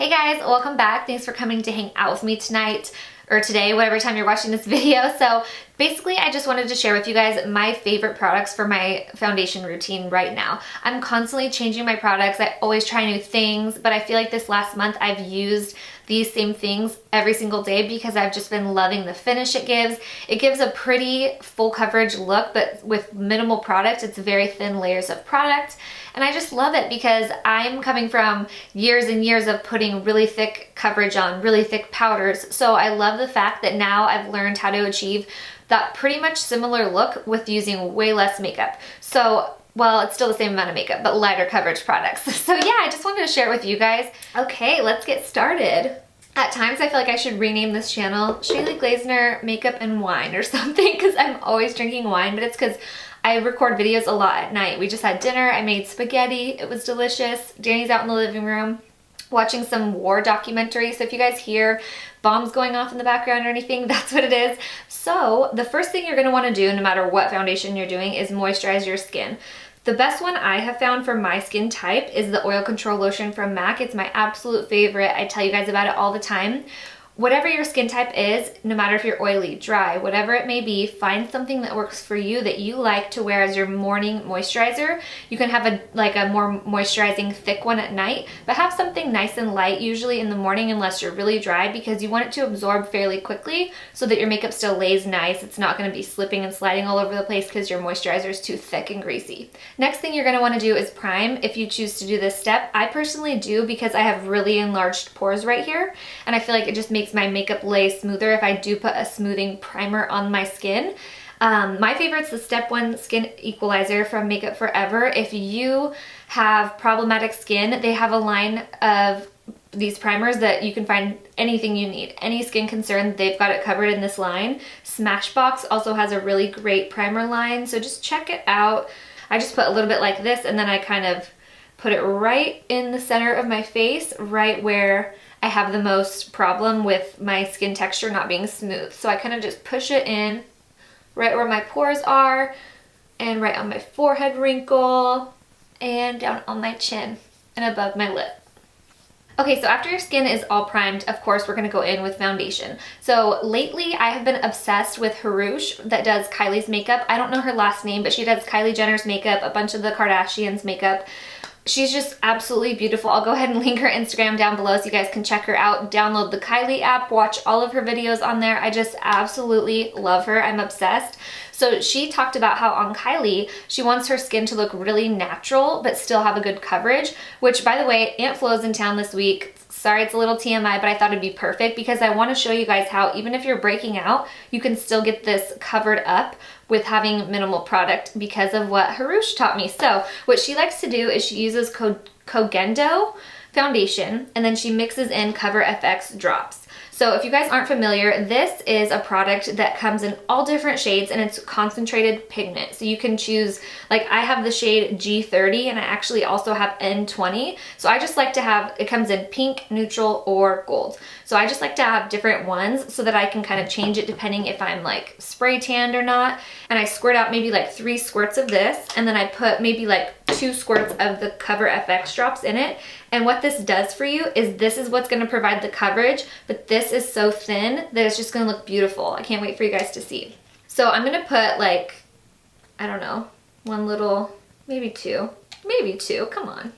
Hey guys, welcome back. Thanks for coming to hang out with me tonight or today, whatever time you're watching this video. So basically, I just wanted to share with you guys my favorite products for my foundation routine right now. I'm constantly changing my products. I always try new things, but I feel like this last month I've used these same things every single day because I've just been loving the finish it gives. It gives a pretty full coverage look, but with minimal product. It's very thin layers of product. And I just love it because I'm coming from years and years of putting really thick coverage on, really thick powders. So I love the fact that now I've learned how to achieve that pretty much similar look with using way less makeup. So, well, it's still the same amount of makeup, but lighter coverage products. So yeah, I just wanted to share it with you guys. Okay, let's get started. At times I feel like I should rename this channel Shaylee Glazner Makeup and Wine or something because I'm always drinking wine, but it's because I record videos a lot at night. We just had dinner, I made spaghetti, it was delicious. Danny's out in the living room watching some war documentary, so if you guys hear bombs going off in the background or anything, that's what it is. So the first thing you're going to want to do, no matter what foundation you're doing, is moisturize your skin. The best one I have found for my skin type is the Oil Control Lotion from MAC. It's my absolute favorite. I tell you guys about it all the time. Whatever your skin type is, no matter if you're oily, dry, whatever it may be, find something that works for you that you like to wear as your morning moisturizer. You can have a more moisturizing thick one at night, but have something nice and light usually in the morning unless you're really dry because you want it to absorb fairly quickly so that your makeup still lays nice. It's not going to be slipping and sliding all over the place because your moisturizer is too thick and greasy. Next thing you're going to want to do is prime if you choose to do this step. I personally do because I have really enlarged pores right here and I feel like it just makes my makeup lay smoother if I do put a smoothing primer on my skin. My favorite's the Step 1 Skin Equalizer from Makeup Forever. If you have problematic skin, they have a line of these primers that you can find anything you need. Any skin concern, they've got it covered in this line. Smashbox also has a really great primer line, so just check it out. I just put a little bit like this and then I kind of put it right in the center of my face, right where I have the most problem with my skin texture not being smooth. So I kind of just push it in right where my pores are and right on my forehead wrinkle and down on my chin and above my lip. Okay, so after your skin is all primed, of course, we're going to go in with foundation. So lately, I have been obsessed with Harush that does Kylie's makeup. I don't know her last name, but she does Kylie Jenner's makeup, a bunch of the Kardashians' makeup. She's just absolutely beautiful. I'll go ahead and link her Instagram down below so you guys can check her out. Download the Kylie app, watch all of her videos on there. I just absolutely love her. I'm obsessed. So she talked about how on Kylie, she wants her skin to look really natural but still have a good coverage, which by the way, Aunt Flo's in town this week. Sorry, it's a little TMI, but I thought it'd be perfect because I want to show you guys how even if you're breaking out, you can still get this covered up with having minimal product because of what Harush taught me. So what she likes to do is she uses Kogendo foundation and then she mixes in Cover FX drops. So if you guys aren't familiar, this is a product that comes in all different shades and it's concentrated pigment. So you can choose, like I have the shade G30 and I actually also have N20. So I just like to have, it comes in pink, neutral, or gold. So I just like to have different ones so that I can kind of change it depending if I'm like spray tanned or not. And I squirt out maybe like 3 squirts of this and then I put maybe like 2 squirts of the Cover FX drops in it. And what this does for you is this is what's going to provide the coverage, but this is so thin that it's just going to look beautiful. I can't wait for you guys to see. So I'm going to put like, I don't know, one little, maybe two, come on.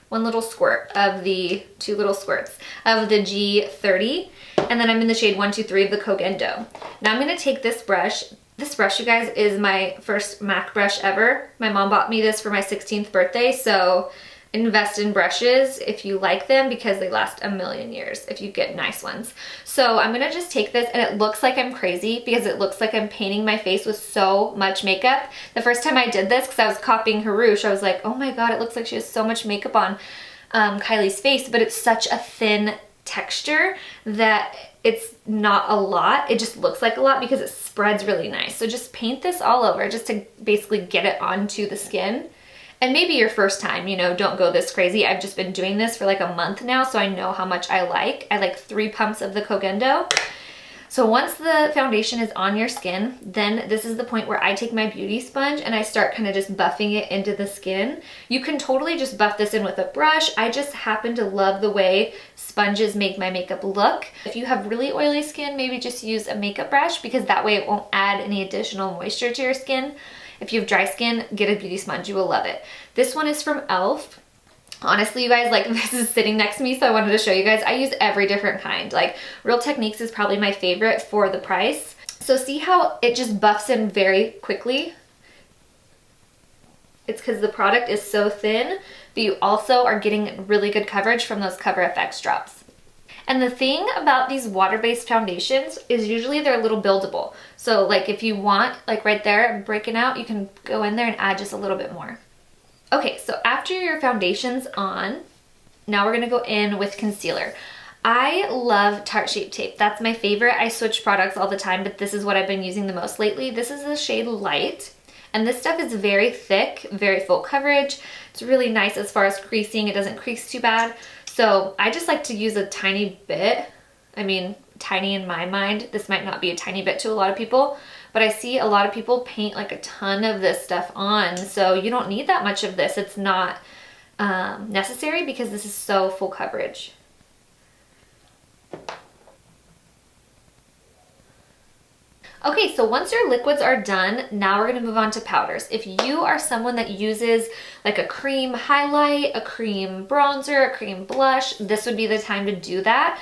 One little squirt of the 2 little squirts of the G30. And then I'm in the shade 123 of the Kogendo. Now I'm going to take this brush. This brush, you guys, is my first MAC brush ever. My mom bought me this for my 16th birthday, so invest in brushes if you like them because they last a million years if you get nice ones. So I'm gonna just take this and it looks like I'm crazy because it looks like I'm painting my face with so much makeup. The first time I did this, because I was copying Harush, I was like, oh my god, it looks like she has so much makeup on Kylie's face, but it's such a thin texture that it's not a lot. It just looks like a lot because it spreads really nice. So just paint this all over just to basically get it onto the skin. And maybe your first time, you know, don't go this crazy. I've just been doing this for like a month now, so I know how much I like. I like 3 pumps of the Kogendo. So once the foundation is on your skin, then this is the point where I take my beauty sponge and I start kind of just buffing it into the skin. You can totally just buff this in with a brush. I just happen to love the way sponges make my makeup look. If you have really oily skin, maybe just use a makeup brush because that way it won't add any additional moisture to your skin. If you have dry skin, get a beauty sponge, you will love it. This one is from e.l.f. Honestly, you guys, like this is sitting next to me, so I wanted to show you guys. I use every different kind. Like Real Techniques is probably my favorite for the price. So see how it just buffs in very quickly? It's because the product is so thin, but you also are getting really good coverage from those Cover FX drops. And the thing about these water-based foundations is usually they're a little buildable. So like if you want, like right there, breaking out, you can go in there and add just a little bit more. Okay, so after your foundation's on, now we're gonna go in with concealer. I love Tarte Shape Tape. That's my favorite. I switch products all the time, but this is what I've been using the most lately. This is the shade Light, and this stuff is very thick, very full coverage. It's really nice as far as creasing. It doesn't crease too bad. So I just like to use a tiny bit. I mean, tiny in my mind. This might not be a tiny bit to a lot of people, but I see a lot of people paint like a ton of this stuff on, so you don't need that much of this. It's not necessary because this is so full coverage. Okay, so once your liquids are done, now we're gonna move on to powders. If you are someone that uses like a cream highlight, a cream bronzer, a cream blush, this would be the time to do that.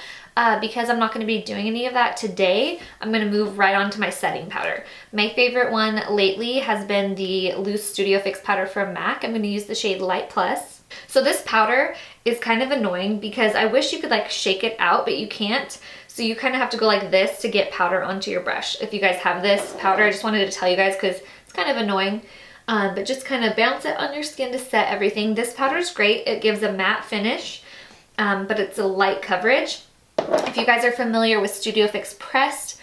Because I'm not going to be doing any of that today, I'm going to move right on to my setting powder. My favorite one lately has been the Loose Studio Fix powder from MAC. I'm going to use the shade Light Plus. So this powder is kind of annoying because I wish you could like shake it out, but you can't. So you kind of have to go like this to get powder onto your brush. If you guys have this powder, I just wanted to tell you guys because it's kind of annoying. But just kind of bounce it on your skin to set everything. This powder is great. It gives a matte finish, but it's a light coverage. If you guys are familiar with Studio Fix Pressed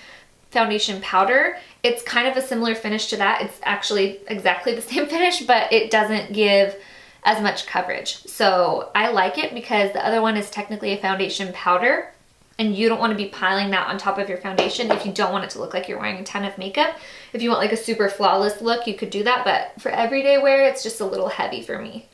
foundation powder, it's kind of a similar finish to that. It's actually exactly the same finish, but it doesn't give as much coverage. So I like it because the other one is technically a foundation powder, and you don't want to be piling that on top of your foundation if you don't want it to look like you're wearing a ton of makeup. If you want like a super flawless look, you could do that, but for everyday wear, it's just a little heavy for me.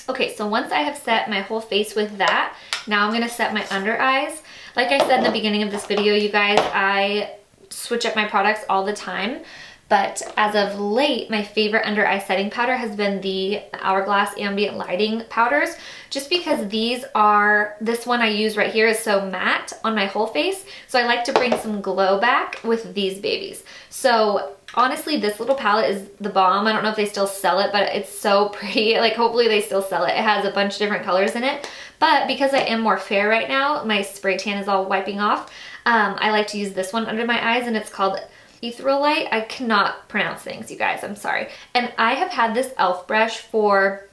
Okay, so once I have set my whole face with that, now I'm gonna set my under eyes. Like I said in the beginning of this video, you guys, I switch up my products all the time, but as of late, my favorite under eye setting powder has been the Hourglass Ambient Lighting powders, just because this one I use right here is so matte on my whole face, so I like to bring some glow back with these babies. So honestly, this little palette is the bomb. I don't know if they still sell it, but it's so pretty. Like, hopefully they still sell it. It has a bunch of different colors in it. But because I am more fair right now, my spray tan is all wiping off, I like to use this one under my eyes, and it's called Ethereal Light. I cannot pronounce things, you guys. I'm sorry. And I have had this e.l.f. brush for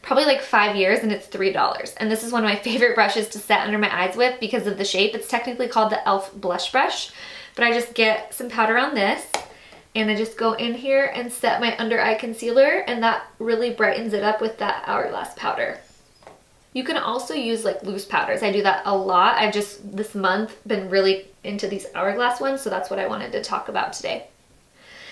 probably like 5 years, and it's $3. And this is one of my favorite brushes to set under my eyes with because of the shape. It's technically called the e.l.f. Blush Brush. But I just get some powder on this, and I just go in here and set my under eye concealer, and that really brightens it up with that Hourglass powder. You can also use like loose powders. I do that a lot. I've just this month been really into these Hourglass ones, so that's what I wanted to talk about today.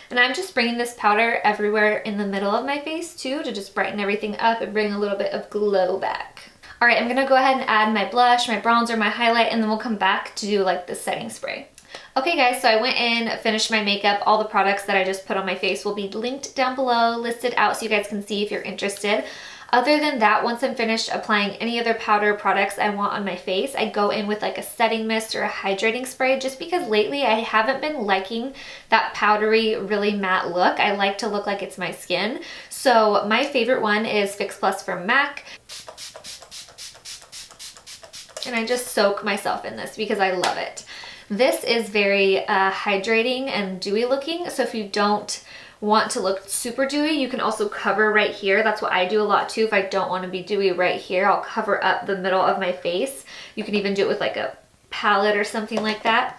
And I'm just bringing this powder everywhere in the middle of my face too, to just brighten everything up and bring a little bit of glow back. All right, I'm gonna go ahead and add my blush, my bronzer, my highlight, and then we'll come back to do like the setting spray. Okay guys, so I went in, finished my makeup. All the products that I just put on my face will be linked down below, listed out so you guys can see if you're interested. Other than that, once I'm finished applying any other powder products I want on my face, I go in with like a setting mist or a hydrating spray, just because lately I haven't been liking that powdery, really matte look. I like to look like it's my skin. So my favorite one is Fix Plus from MAC. And I just soak myself in this because I love it. This is very hydrating and dewy looking, so if you don't want to look super dewy, you can also cover right here. That's what I do a lot too. If I don't want to be dewy right here, I'll cover up the middle of my face. You can even do it with like a palette or something like that.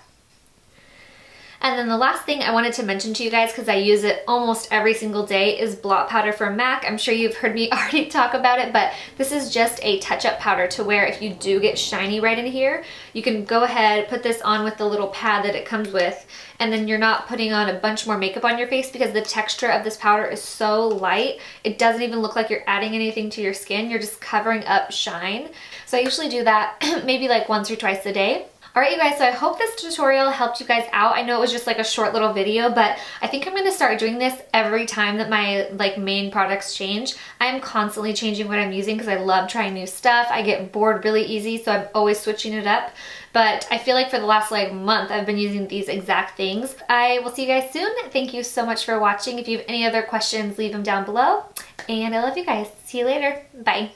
And then the last thing I wanted to mention to you guys, because I use it almost every single day, is blot powder from MAC. I'm sure you've heard me already talk about it, but this is just a touch-up powder to where if you do get shiny right in here, you can go ahead, put this on with the little pad that it comes with, and then you're not putting on a bunch more makeup on your face because the texture of this powder is so light. It doesn't even look like you're adding anything to your skin. You're just covering up shine. So I usually do that maybe like once or twice a day. Alright you guys, so I hope this tutorial helped you guys out. I know it was just like a short little video, but I think I'm going to start doing this every time that my main products change. I'm constantly changing what I'm using because I love trying new stuff. I get bored really easy, so I'm always switching it up. But I feel like for the last month, I've been using these exact things. I will see you guys soon. Thank you so much for watching. If you have any other questions, leave them down below. And I love you guys. See you later. Bye.